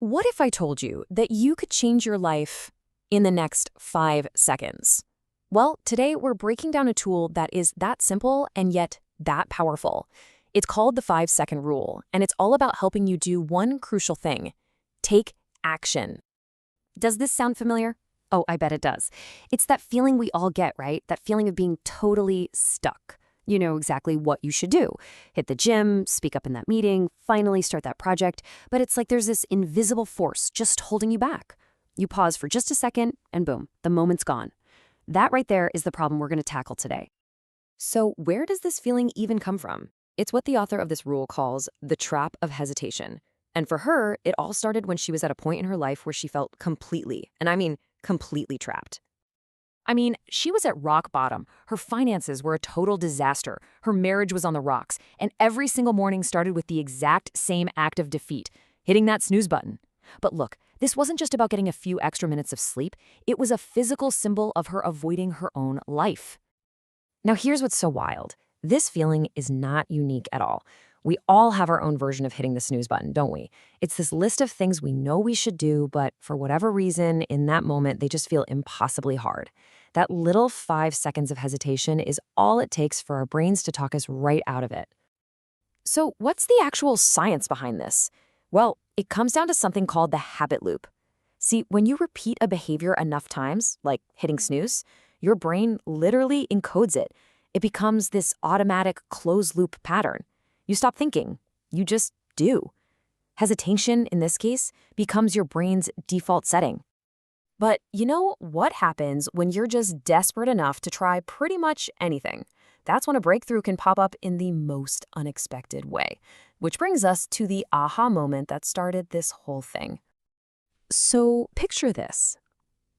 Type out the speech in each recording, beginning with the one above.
What if I told you that you could change your life in the next 5 seconds? Well, today we're breaking down a tool that is that simple and yet that powerful. It's called the 5 second rule, and it's all about helping you do one crucial thing: take action. Does this sound familiar? Oh, I bet it does. It's that feeling we all get, right? That feeling of being totally stuck. You know exactly what you should do. Hit the gym, speak up in that meeting, finally start that project, but it's like there's this invisible force just holding you back. You pause for just a second, and boom, the moment's gone. That right there is the problem we're going to tackle today. So where does this feeling even come from? It's what the author of this rule calls the trap of hesitation. And for her, it all started when she was at a point in her life where she felt completely, and I mean completely trapped. She was at rock bottom. Her finances were a total disaster. Her marriage was on the rocks. And every single morning started with the exact same act of defeat: hitting that snooze button. But look, this wasn't just about getting a few extra minutes of sleep. It was a physical symbol of her avoiding her own life. Now, here's what's so wild. This feeling is not unique at all. We all have our own version of hitting the snooze button, don't we? It's this list of things we know we should do, but for whatever reason, in that moment, they just feel impossibly hard. That little 5 seconds of hesitation is all it takes for our brains to talk us right out of it. So, what's the actual science behind this? Well, it comes down to something called the habit loop. See, when you repeat a behavior enough times, like hitting snooze, your brain literally encodes it. It becomes this automatic closed loop pattern. You stop thinking, you just do. Hesitation, in this case, becomes your brain's default setting. But you know what happens when you're just desperate enough to try pretty much anything? That's when a breakthrough can pop up in the most unexpected way. Which brings us to the aha moment that started this whole thing. So picture this.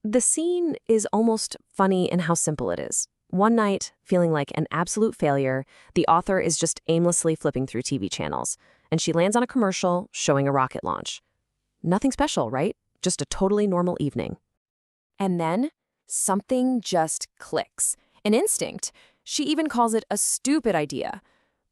The scene is almost funny in how simple it is. One night, feeling like an absolute failure, the author is just aimlessly flipping through TV channels, and she lands on a commercial showing a rocket launch. Nothing special, right? Just a totally normal evening. And then something just clicks. An instinct. She even calls it a stupid idea.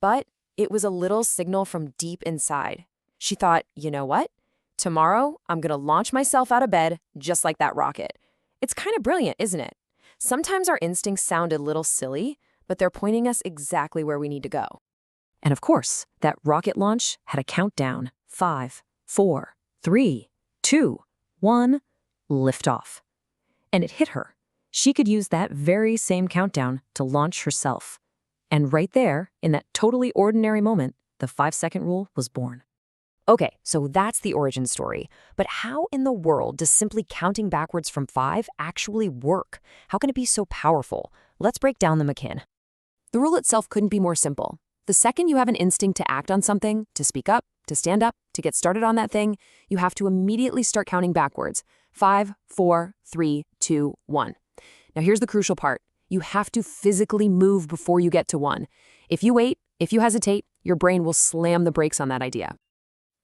But it was a little signal from deep inside. She thought, you know what? Tomorrow, I'm going to launch myself out of bed just like that rocket. It's kind of brilliant, isn't it? Sometimes our instincts sound a little silly, but they're pointing us exactly where we need to go. And of course, that rocket launch had a countdown. 5, 4, 3, 2, 1, liftoff. And it hit her. She could use that very same countdown to launch herself. And right there, in that totally ordinary moment, the 5-second rule was born. Okay, so that's the origin story. But how in the world does simply counting backwards from 5 actually work? How can it be so powerful? Let's break down the mechanics. The rule itself couldn't be more simple. The second you have an instinct to act on something, to speak up, to stand up, to get started on that thing, you have to immediately start counting backwards. 5, 4, 3, 2, 1. Now here's the crucial part. You have to physically move before you get to 1. If you wait, if you hesitate, your brain will slam the brakes on that idea.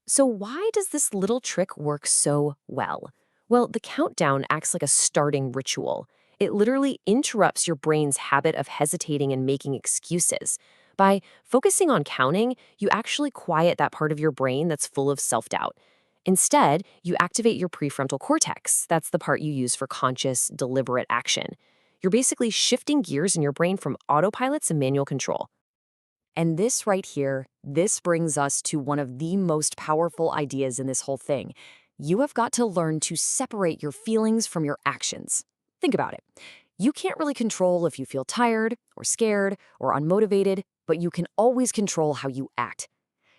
So why does this little trick work so well? Well, the countdown acts like a starting ritual. It literally interrupts your brain's habit of hesitating and making excuses. By focusing on counting, you actually quiet that part of your brain that's full of self-doubt. Instead, you activate your prefrontal cortex. That's the part you use for conscious, deliberate action. You're basically shifting gears in your brain from autopilot to manual control. And this right here, this brings us to one of the most powerful ideas in this whole thing. You have got to learn to separate your feelings from your actions. Think about it. You can't really control if you feel tired or scared or unmotivated, but you can always control how you act.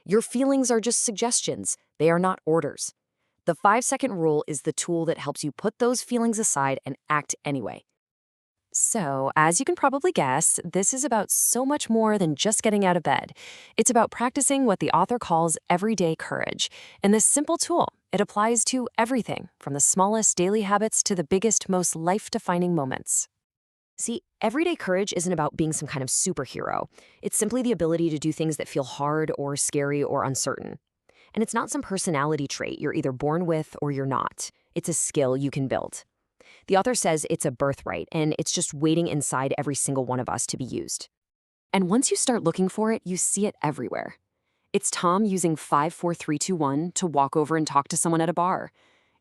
Your feelings are just suggestions. They are not orders. The 5-second rule is the tool that helps you put those feelings aside and act anyway. So, as you can probably guess, this is about so much more than just getting out of bed. It's about practicing what the author calls everyday courage. And this simple tool, it applies to everything, from the smallest daily habits to the biggest, most life-defining moments. See, everyday courage isn't about being some kind of superhero. It's simply the ability to do things that feel hard or scary or uncertain. And it's not some personality trait you're either born with or you're not. It's a skill you can build. The author says it's a birthright, and it's just waiting inside every single one of us to be used. And once you start looking for it, you see it everywhere. It's Tom using 5 4 3 2 1 to walk over and talk to someone at a bar.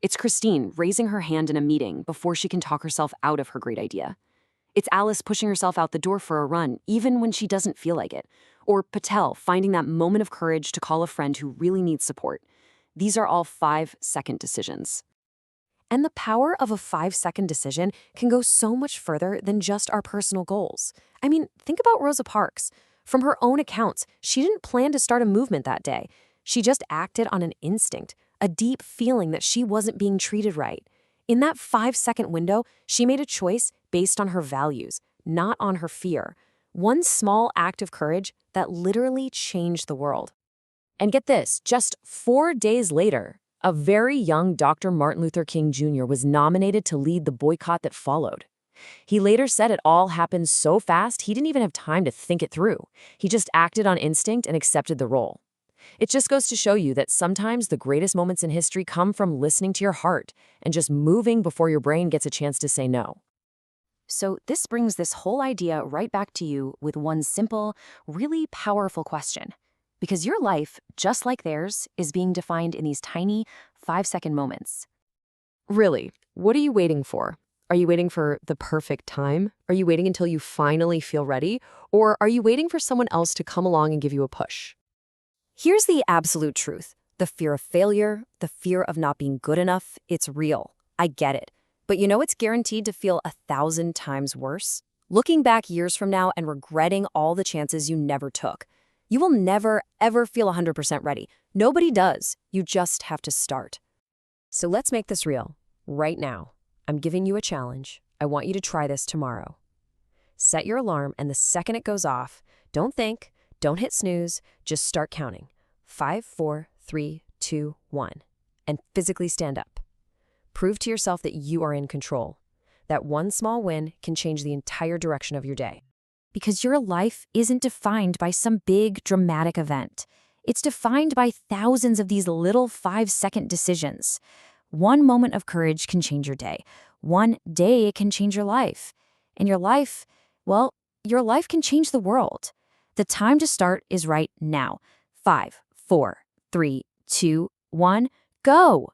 It's Christine raising her hand in a meeting before she can talk herself out of her great idea. It's Alice pushing herself out the door for a run, even when she doesn't feel like it. Or Patel finding that moment of courage to call a friend who really needs support. These are all 5-second decisions. And the power of a 5-second decision can go so much further than just our personal goals. I mean, think about Rosa Parks. From her own accounts, she didn't plan to start a movement that day. She just acted on an instinct, a deep feeling that she wasn't being treated right. In that 5-second window, she made a choice based on her values, not on her fear. One small act of courage that literally changed the world. And get this, just 4 days later, a very young Dr. Martin Luther King Jr. was nominated to lead the boycott that followed. He later said it all happened so fast he didn't even have time to think it through. He just acted on instinct and accepted the role. It just goes to show you that sometimes the greatest moments in history come from listening to your heart and just moving before your brain gets a chance to say no. So this brings this whole idea right back to you with one simple, really powerful question. Because your life, just like theirs, is being defined in these tiny 5-second moments. Really, what are you waiting for? Are you waiting for the perfect time? Are you waiting until you finally feel ready? Or are you waiting for someone else to come along and give you a push? Here's the absolute truth. The fear of failure, the fear of not being good enough, it's real. I get it. But you know it's guaranteed to feel 1,000 times worse? Looking back years from now and regretting all the chances you never took. You will never, ever feel 100% ready. Nobody does. You just have to start. So let's make this real. Right now, I'm giving you a challenge. I want you to try this tomorrow. Set your alarm, and the second it goes off, don't think, don't hit snooze, just start counting. 5 4 3 2 1, and physically stand up. Prove to yourself that you are in control. That one small win can change the entire direction of your day. Because your life isn't defined by some big, dramatic event. It's defined by thousands of these little 5-second decisions. One moment of courage can change your day. One day it can change your life. And your life, well, your life can change the world. The time to start is right now. 5 4 3 2 1, go!